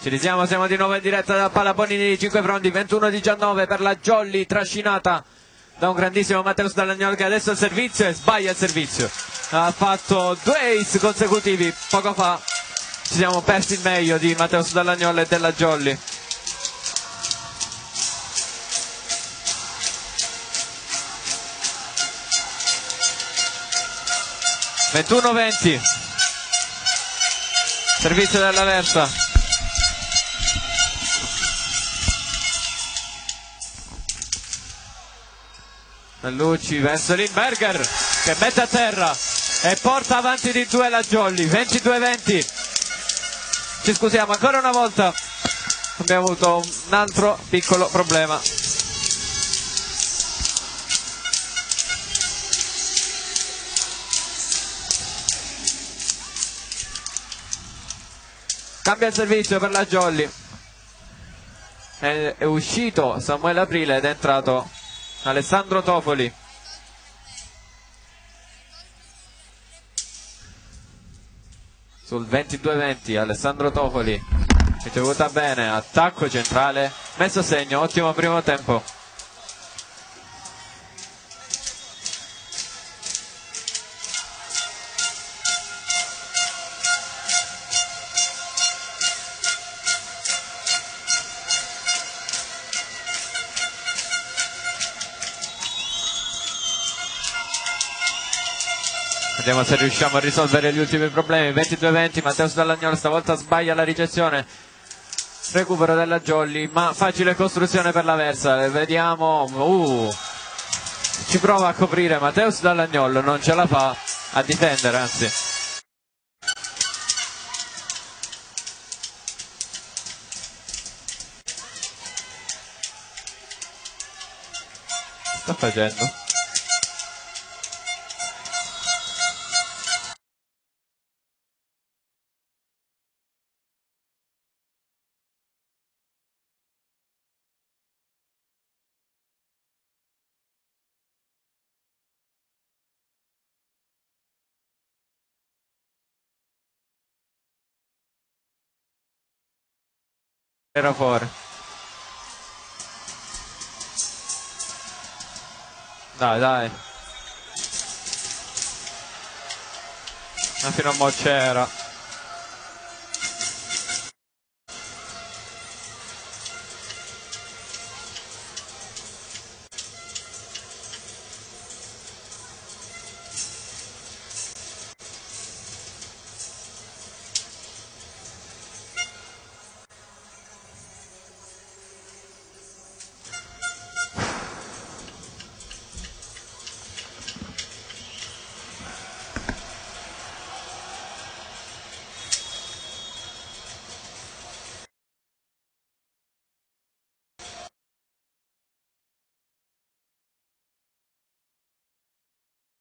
Ci risiamo, siamo di nuovo in diretta da Palabonini, 5 fronti, 21-19 per la Jolly, trascinata da un grandissimo Matteus Dallagnol, che adesso il servizio e sbaglia il servizio. Ha fatto 2 ace consecutivi, poco fa ci siamo persi il meglio di Matteus Dallagnol e della Jolly. (21-20) servizio della Versa. Lucci verso Lindberger, che mette a terra e porta avanti di 2 la Jolly. 22-20. Ci scusiamo ancora una volta, abbiamo avuto un altro piccolo problema. Cambia il servizio per la Jolly. È uscito Samuele Aprile ed è entrato Alessandro Tofoli. Sul 22-20 Alessandro Tofoli, ricevuta bene, attacco centrale, messo a segno, ottimo primo tempo. Vediamo se riusciamo a risolvere gli ultimi problemi. 22-20, Matteus Dallagnol stavolta sbaglia la ricezione. Recupero della Jolly, ma facile costruzione per la Versa. Vediamo, ci prova a coprire Matteus Dallagnol, non ce la fa a difendere, anzi. Sta facendo? Era fuori. Dai. Ma fino a mo' c'era.